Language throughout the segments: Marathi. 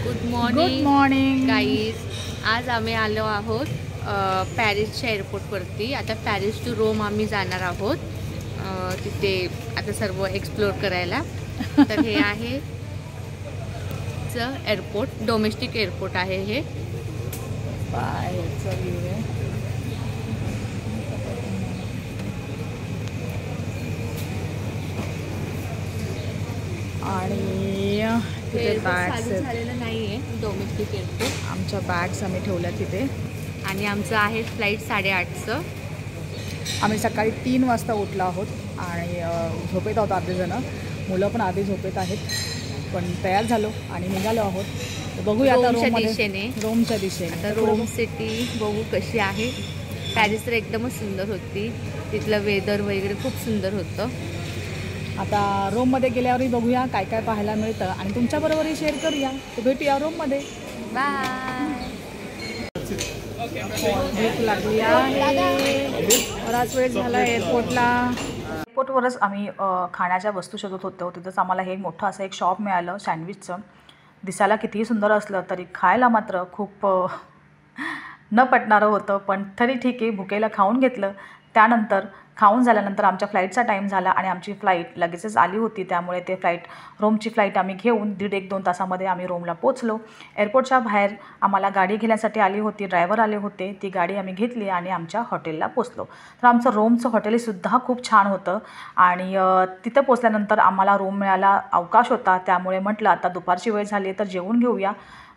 Good morning guys. आज आम्ही आलो आहोत पॅरिसच्या एअरपोर्टवरती. आता पॅरिस टू रोम आम्ही जाणार आहोत. तिथे आता सर्व एक्सप्लोर करायला. तर हे आहे एअरपोर्ट, डोमेस्टिक एअरपोर्ट आहे हे. बाहेरचा व्ह्यू आहे. आणि तिथे बॅग्स झालेलं नाही आहे डोमेस्टिक एअरपोर्ट. आमच्या बॅग्स आम्ही ठेवल्या तिथे. आणि आमचं आहे फ्लाईट 8:30चं. आम्ही सकाळी 3 वाजता उठलो आहोत आणि झोपेत आहोत अर्धेजण. मुलं पण आधी झोपेत आहेत, पण तयार झालो आणि निघालो आहोत. बघूया आता रोमच्या दिशेने. आता रोम सिटी बघू कशी आहे. पॅरिस तर एकदमच सुंदर होती. तिथलं वेदर वगैरे खूप सुंदर होतं. आता रोममध्ये गेल्यावरही बघूया काय काय पाहायला मिळतं आणि तुमच्याबरोबरही शेअर करूया. तर भेटूया रोममध्ये. बाय. भूक लागली आहे, बराच वेळ झाला एअरपोर्टला. एअरपोर्टवरच आम्ही खाण्याच्या वस्तू शोधत होतो. तिथंच आम्हाला हे मोठं असं एक शॉप मिळालं सँडविचचं. दिसायला कितीही सुंदर असलं तरी खायला मात्र खूप न पटणारं होतं. पण तरी ठीक आहे, भुकेला खाऊन घेतलं. त्यानंतर खाऊन झाल्यानंतर आमच्या फ्लाईटचा टाईम झाला आणि आमची फ्लाईट लगेचच आली होती. त्यामुळे ते रोमची फ्लाईट आम्ही घेऊन 1.5-2 तासामध्ये आम्ही रोमला पोचलो. एअरपोर्टच्या बाहेर आम्हाला गाडी घेण्यासाठी आली होती, ड्रायव्हर आले होते. ती गाडी आम्ही घेतली आणि आमच्या हॉटेलला पोचलो. तर आमचं रोमचं हॉटेलसुद्धा खूप छान होतं. आणि तिथं पोचल्यानंतर आम्हाला रूम मिळायला अवकाश होता. त्यामुळे म्हटलं आता दुपारची वेळ झाली तर जेवून घेऊया.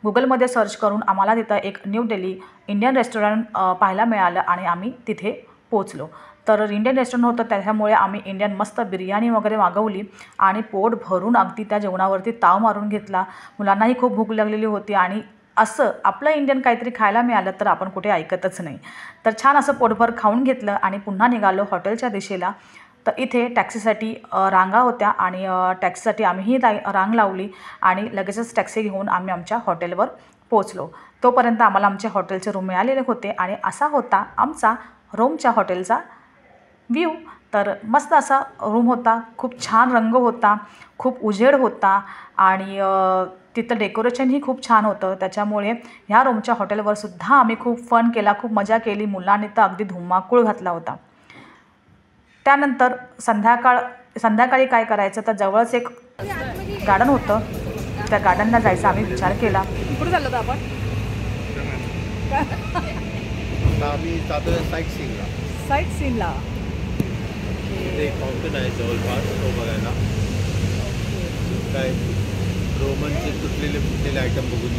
गुगलमध्ये सर्च करून आम्हाला तिथं एक न्यू दिल्ली इंडियन रेस्टॉरंट पाहायला मिळालं आणि आम्ही तिथे पोचलो. तर इंडियन रेस्टॉरंट होतं, त्याच्यामुळे आम्ही इंडियन मस्त बिर्याणी वगैरे मागवली आणि पोट भरून अगदी त्या जेवणावरती ताव मारून घेतला. मुलांनाही खूप भूक लागलेली होती आणि असं आपलं इंडियन काहीतरी खायला मिळालं तर आपण कुठे ऐकतच नाही. तर छान असं पोटभर खाऊन घेतलं आणि पुन्हा निघालो हॉटेलच्या दिशेला. तर इथे टॅक्सीसाठी रांगा होत्या आणि टॅक्सीसाठी आम्हीही रांग लावली आणि लगेचच टॅक्सी घेऊन आम्ही आमच्या हॉटेलवर पोचलो. तोपर्यंत आम्हाला आमच्या हॉटेलचे रूम मिळालेले होते आणि असा होता आमचा रोमच्या हॉटेलचा व्ह्यू. तर मस्त असा रूम होता, खूप छान रंग होता, खूप उजेड होता आणि तिथं डेकोरेशनही खूप छान होतं. त्याच्यामुळे ह्या रोमच्या हॉटेलवर सुद्धा आम्ही खूप फन केला, खूप मजा केली. मुलांनी तर अगदी धुमाकूळ घातला होता. त्यानंतर संध्याकाळी काय करायचं तर जवळच एक गार्डन होतं, त्या गार्डनला जायचा आम्ही विचार केला. कुठे चाललो होतो आपण? साईट सीनला फाउंटन आहे जवळपास तो बघायला. काय रोमनचे तुटलेले फुटलेले आयटम बघून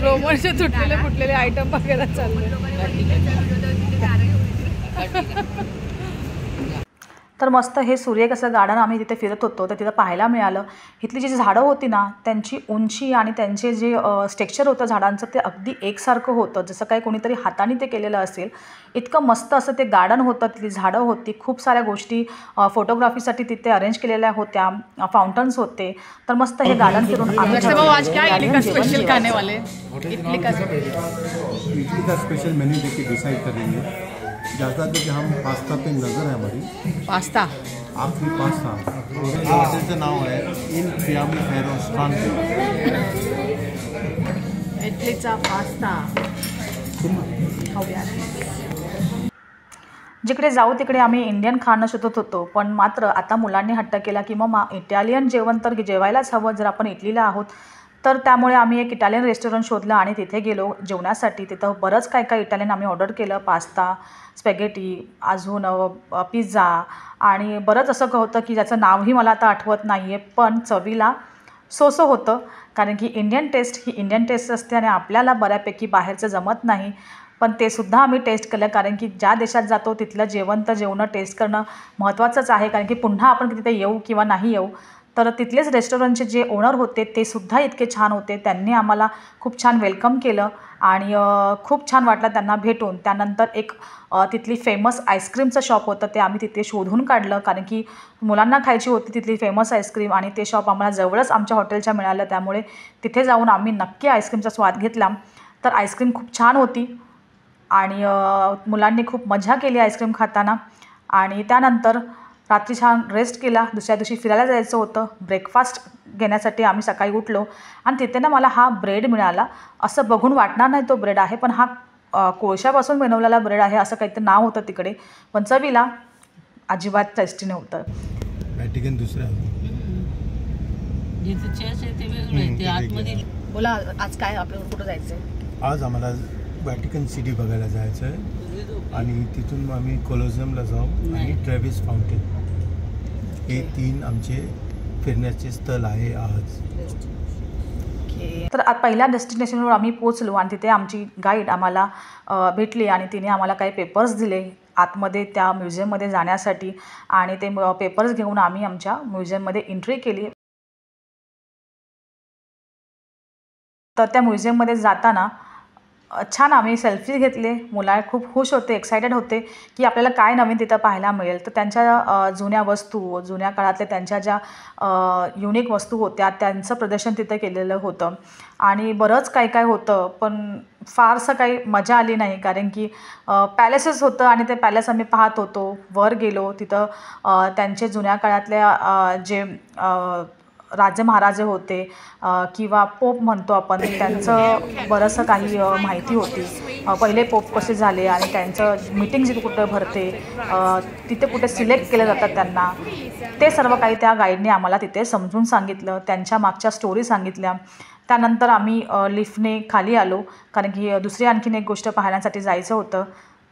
रोमनचे तुटलेले फुटलेले आयटम बघायला चालले. तर मस्त हे सूर्यकसं गार्डन आम्ही तिथे फिरत होतो. तर तिथं पाहायला मिळालं इथली जी झाडं होती ना, त्यांची उंची आणि त्यांचे जे स्ट्रक्चर होतं झाडांचं ते अगदी एकसारखं होतं, जसं काही कोणीतरी हाताने ते केलेलं असेल. इतकं मस्त असं ते गार्डन होतं, तिथली झाडं होती, खूप साऱ्या गोष्टी फोटोग्राफीसाठी तिथे अरेंज केलेल्या होत्या, फाउंटन्स होते. तर मस्त हे गार्डन फिरून स्पेशल मेन्यू देखिए डिसाइड करेंगे. ज़्यादा कि हम पास्ता पे नज़र है हमारी. पास्ता आखिरी पास्ता हॉटेलचं नाव आहे इन फियामी फेरो स्ट्रांड. इटलीचा पास्ता खाऊया. जिकडे जाऊ तिकडे आम्ही इंडियन खाणं शोधत होतो, पण मात्र आता मुलांनी हट्ट केला की मम्मा इटालियन जेवण तर जेवायलाच हवं जर आपण इटलीला आहोत. तर त्यामुळे आम्ही एक इटालियन रेस्टॉरंट शोधलं आणि तिथे गेलो जेवण्यासाठी. तिथं बरंच काय इटालियन आम्ही ऑर्डर केलं. पास्ता, स्पॅगेटी, अजून पिझ्झा आणि बरंच असं होतं की ज्याचं नावही मला आता आठवत नाही आहे, पण चवीला सोसं होतं. कारण की इंडियन टेस्ट ही इंडियन टेस्ट असते आणि आपल्याला बऱ्यापैकी बाहेरचं जमत नाही. पण ते सुद्धा आम्ही टेस्ट केलं, कारण की ज्या देशात जातो तिथलं जेवण तर जेवणं टेस्ट करणं महत्त्वाचंच आहे. कारण की पुन्हा आपण तिथे येऊ किंवा नाही येऊ. तर तिथलेच रेस्टॉरंटचे जे ओनर होते ते सुद्धा इतके छान होते. त्यांनी आम्हाला खूप छान वेलकम केलं आणि खूप छान वाटलं त्यांना भेटून. त्यानंतर एक तिथली फेमस आईस्क्रीमचं शॉप होतं, ते आम्ही तिथे शोधून काढलं, कारण की मुलांना खायची होती तिथली फेमस आईस्क्रीम आणि ते शॉप आम्हाला जवळच आमच्या हॉटेलच्या मिळालं. त्यामुळे तिथे जाऊन आम्ही नक्की आईस्क्रीमचा स्वाद घेतला. तर आईस्क्रीम खूप छान होती आणि मुलांनी खूप मजा केली आईस्क्रीम खाताना. आणि त्यानंतर रात्री छान रेस्ट केला. दुसऱ्या दिवशी फिरायला जायचं होतं. ब्रेकफास्ट घेण्यासाठी आम्ही सकाळी उठलो आणि तिथे ना मला हा ब्रेड मिळाला. असं बघून वाटणार नाही तो ब्रेड आहे, पण हा कोळशापासून बनवलेला ब्रेड आहे असं काहीतरी नाव होतं तिकडे, पण चवीला अजिबात टेस्टी नव्हतं. व्हॅटिकन दुसरं बोला आज काय आपल्याला कुठं जायचं आहे? आज आम्हाला व्हॅटिकन सिटी बघायला जायचं आहे आणि तिथून मग आम्ही कोलोझियमला जाऊ आणि ट्रेव्हिस फाउंटेन, हे 3 आमचे फिरण्याचे स्थळ आहे आज. तर पहिल्या डेस्टिनेशनवर आम्ही पोचलो आणि तिथे आमची गाईड आम्हाला भेटली आणि तिने आम्हाला काही पेपर्स दिले आतमध्ये त्या म्युझियममध्ये जाण्यासाठी आणि ते पेपर्स घेऊन आम्ही आमच्या म्युझियममध्ये एंट्री केली. तर त्या म्युझियममध्ये जाताना छान आम्ही सेल्फी घेतले. मुलं खूप खुश होते, एक्सायटेड होते की आपल्याला काय नवीन तिथं पाहायला मिळेल. तर त्यांच्या जुन्या वस्तू, जुन्या काळातल्या त्यांच्या ज्या युनिक वस्तू होत्या त्यांचं प्रदर्शन तिथं केलेलं होतं आणि बरंच काय काय होतं, पण फारसं काही मजा आली नाही कारण की पॅलेसेस होतं आणि ते पॅलेस आम्ही पाहत होतो. वर गेलो तिथं त्यांचे जुन्या काळातल्या जे राजे महाराजे होते किंवा पोप म्हणतो आपण, त्यांचं बरंचसं काही माहिती होती. पहिले पोप कसे झाले आणि त्यांचं मीटिंग जिथे कुठं भरते, तिथे कुठे सिलेक्ट केलं जातात त्यांना, ते सर्व काही त्या गाईडने आम्हाला तिथे समजून सांगितलं. त्यांच्या मागच्या स्टोरी सांगितल्या. त्यानंतर आम्ही लिफ्टने खाली आलो कारण की दुसरी आणखीन एक गोष्ट पाहण्यासाठी जायचं होतं.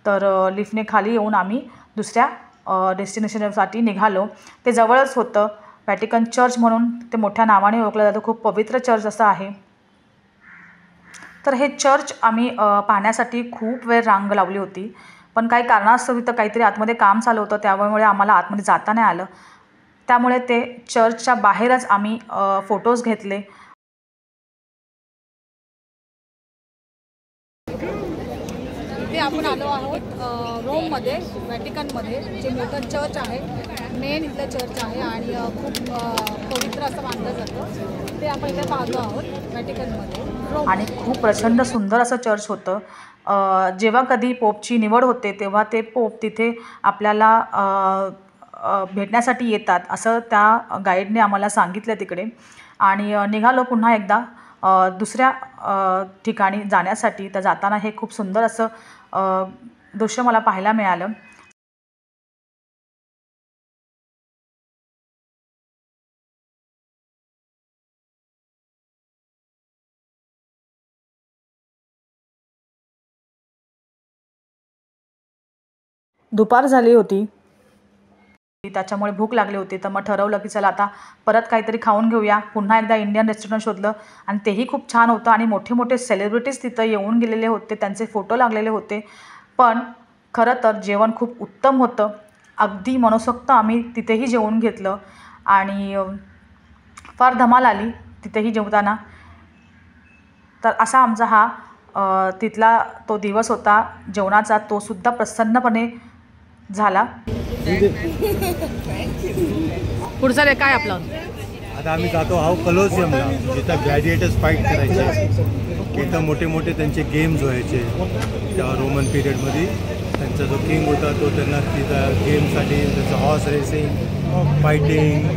तर लिफ्टने खाली येऊन आम्ही दुसऱ्या डेस्टिनेशनसाठी निघालो. ते जवळच होतं. व्हॅटिकन चर्च म्हणून ते मोठ्या नावाने ओळखलं जातं. खूप पवित्र चर्च असं आहे. तर हे चर्च आम्ही पाहण्यासाठी खूप वेळ रांग लावली होती, पण काही कारणास्तव इथं काहीतरी आतमध्ये काम चालू होतं, त्यामुळे आम्हाला आतमध्ये जाता नाही आलं. त्यामुळे ते चर्चच्या बाहेरच आम्ही फोटोज घेतले. इथे आपण आलो आहोत रोममध्ये, व्हॅटिकनमध्ये, जे मोठं चर्च आहे, मेन इथलं चर्च आहे आणि खूप पवित्र असं मानलं जातं. ते आपण इथे पाहतो आहोत व्हॅटिकनमध्ये आणि खूप प्रचंड सुंदर असं चर्च होतं. जेव्हा कधी पोपची निवड होते तेव्हा ते पोप तिथे आपल्याला भेटण्यासाठी येतात असं त्या गाईडने आम्हाला सांगितलं तिकडे. आणि निघालो पुन्हा एकदा दुसऱ्या ठिकाणी जाण्यासाठी. तर जाताना हे खूप सुंदर असं दृश्य मला पाहायला मिळालं. दुपार झाली होती, त्याच्यामुळे भूक लागली होती. तर मग ठरवलं की चला आता परत काहीतरी खाऊन घेऊया. पुन्हा एकदा इंडियन रेस्टॉरंट शोधलं आणि तेही खूप छान होतं आणि मोठे मोठे सेलिब्रिटीज तिथं येऊन गेलेले होते, त्यांचे फोटो लागलेले होते. पण खरं तर जेवण खूप उत्तम होतं. अगदी मनसोक्त आम्ही तिथेही जेवून घेतलं आणि फार धमाल आली तिथेही जेवताना. तर असा आमचा हा तिथला तो दिवस होता जेवणाचा. तो सुद्धा प्रसन्नपणे झाला. पुढचं रे काय आपलं? आता आम्ही जातो आहोत कोलोझियमला, जिथं ग्लॅडिएटर्स फाईट करायचे. तिथं मोठे मोठे त्यांचे गेम्स व्हायचे त्या रोमन पिरियडमध्ये. त्यांचा जो किंग होता तो त्यांना तिथं गेमसाठी त्याचं horse racing, fighting,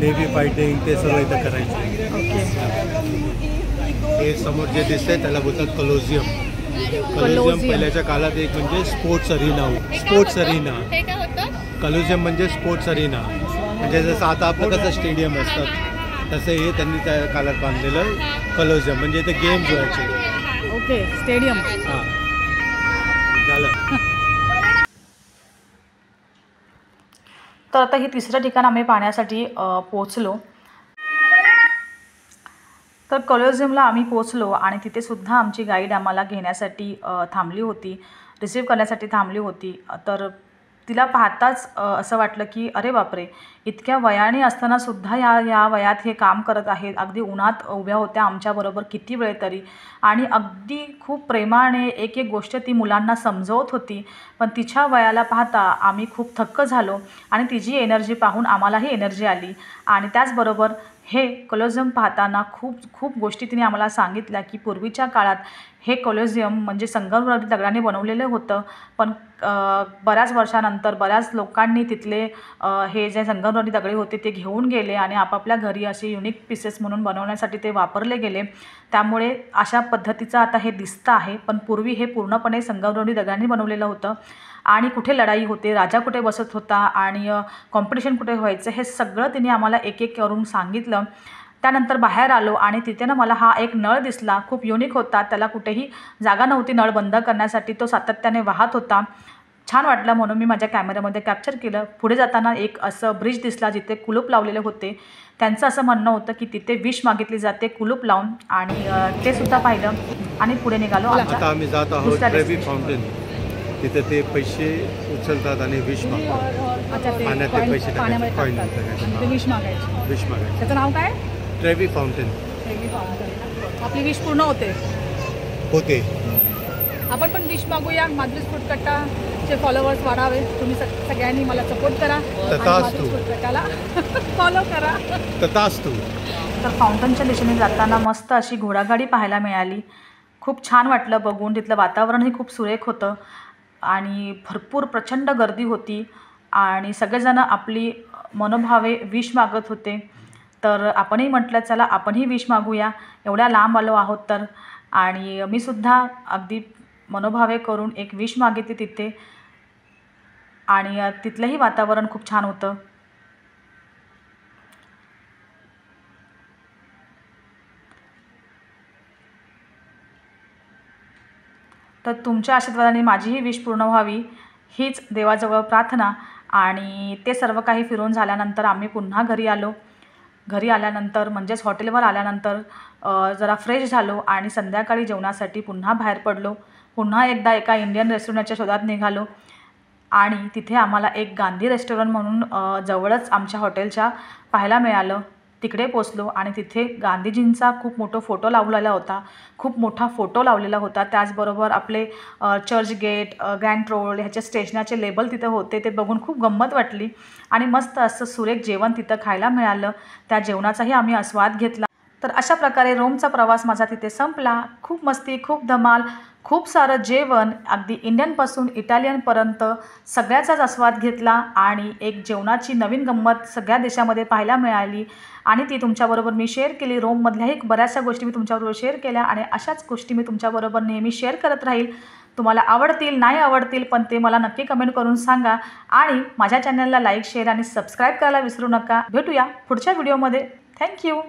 navy fighting ते सर्व इथं करायचे. हे समोर जे दिसतंय त्याला बोलतात कोलोझियम. कोलोझियम पहिल्याच्या काळात एक म्हणजे स्पोर्ट्स अरिना होता. स्पोर्ट्स अरिना कोलोझियम म्हणजे स्पोर्ट्स अरिना, म्हणजे जसं आता आपलं कसं स्टेडियम असतात तसं हे त्यांनी त्या काळात बांधलेलं कोलोझियम, म्हणजे इथे गेम्स व्हायचे. Okay, stadium. हां, झालं. तर आता ही तिसरं ठिकाण आम्ही पाहण्यासाठी पोचलो. तर कोलोझियमला आम्ही पोचलो आणि तिथे सुद्धा आमची गाईड आम्हाला घेण्यासाठी थांबली होती, रिसीव्ह करण्यासाठी थांबली होती. तर तिला पाहताच असं वाटलं की अरे बापरे, इतक्या वयाने असतानासुद्धा या वयात हे काम करत आहेत. अगदी उन्हात उभ्या होत्या आमच्याबरोबर किती वेळ तरी, आणि अगदी खूप प्रेमाने एक एक गोष्ट ती मुलांना समजवत होती. पण तिच्या वयाला पाहता आम्ही खूप थक्क झालो आणि तिची एनर्जी पाहून आम्हालाही एनर्जी आली. आणि त्याचबरोबर हे कोलोजियम पाहताना खूप गोष्टी तिने आम्हाला सांगितल्या की पूर्वीच्या काळात हे कोलोजियम म्हणजे संगमरवरी दगडाने बनवलेलं होतं, पण बऱ्याच वर्षानंतर बऱ्याच लोकांनी तिथले हे जे संगमरवरी दगडे होते ते घेऊन गेले आणि आपापल्या घरी असे युनिक पीसेस म्हणून बनवण्यासाठी ते वापरले गेले. त्यामुळे अशा पद्धतीचं आता हे दिसतं आहे, पण पूर्वी हे पूर्णपणे संगमरवरी दगडाने बनवलेलं होतं. आणि कुठे लढाई होते, राजा कुठे बसत होता आणि कॉम्पिटिशन कुठे व्हायचं, हे सगळं तिने आम्हाला एक एक करून सांगितलं. त्यानंतर बाहेर आलो आणि तिथे ना मला हा एक नळ दिसला, खूप युनिक होता. त्याला कुठेही जागा नव्हती नळ बंद करण्यासाठी, तो सातत्याने वाहत होता. छान वाटलं म्हणून मी माझ्या कॅमेऱ्यामध्ये कॅप्चर केलं. पुढे जाताना एक असं ब्रिज दिसला जिथे कुलूप लावलेले होते. त्यांचं असं म्हणणं होतं की तिथे विश मागितली जाते कुलूप लावून, आणि ते सुद्धा पाहिलं आणि पुढे निघालो. आता आम्ही जात आहोत ट्रेवी फाउंटेन. तिथे ते पैसे उचलतात आणि विश मागतात. पाण्यात ते पैसे टाकायचे, कॉईन टाकायचे, विश मागायची. विश मागायचे. त्याचं नाव काय? Trevi fountain. आपली विश पूर्ण होते. आपण पण विश मागूया. माधुरीज फूडकट्टाचे फॉलोवर्स वाढावे. तुम्ही सगळ्यांनी मला सपोर्ट करा, माधुरीज फूडकट्टाला फॉलो करा. तर फाउंटनच्या दिशेने जाताना मस्त अशी घोडागाडी पाहायला मिळाली. खूप छान वाटलं बघून. तिथलं वातावरणही खूप सुरेख होतं आणि भरपूर प्रचंड गर्दी होती आणि सगळेजण आपली मनोभावे विश मागत होते. तर आपणही म्हटलं चला आपणही विश मागूया, एवढ्या लांब आलो आहोत तर. आणि मी सुद्धा अगदी मनोभावे करून एक विश मागितली तिथे आणि तिथलंही वातावरण खूप छान होतं. तर तुमच्या आशीर्वादाने माझीही विश पूर्ण व्हावी हीच देवाजवळ प्रार्थना. आणि ते सर्व काही फिरून झाल्यानंतर आम्ही पुन्हा घरी आलो. घरी आल्यानंतर म्हणजेच हॉटेलवर आल्यानंतर जरा फ्रेश झालो आणि संध्याकाळी जेवणासाठी पुन्हा बाहेर पडलो. पुन्हा एकदा एका इंडियन रेस्टॉरंटच्या शोधात निघालो आणि तिथे आम्हाला एक गांधी रेस्टॉरंट म्हणून जवळच आमच्या हॉटेलच्या पाहायला मिळालं. तिकडे पोचलो आणि तिथे गांधीजींचा खूप मोठा फोटो लावलेला होता. त्याचबरोबर आपले चर्चगेट, ग्रँड रोड ह्याच्या स्टेशनाचे लेबल तिथं होते. ते बघून खूप गंमत वाटली आणि मस्त असं सुरेख जेवण तिथं खायला मिळालं. त्या जेवणाचाही आम्ही आस्वाद घेतला. तर अशा प्रकारे रोमचा प्रवास माझा तिथे संपला. खूप मस्ती, खूप धमाल, खूप सारं जेवण, अगदी इंडियनपासून इटालियनपर्यंत सगळ्याचाच आस्वाद घेतला आणि एक जेवणाची नवीन गंमत सगळ्या देशामध्ये पाहायला मिळाली आणि ती तुमच्याबरोबर मी शेअर केली. रोममधल्याही बऱ्याचशा गोष्टी मी तुमच्याबरोबर शेअर केल्या आणि अशाच गोष्टी मी तुमच्याबरोबर नेहमी शेअर करत राहील. तुम्हाला आवडतील नाही आवडतील पण ते मला नक्की कमेंट करून सांगा आणि माझ्या चॅनलला लाईक, शेअर आणि सबस्क्राईब करायला विसरू नका. भेटूया पुढच्या व्हिडिओमध्ये. थँक्यू.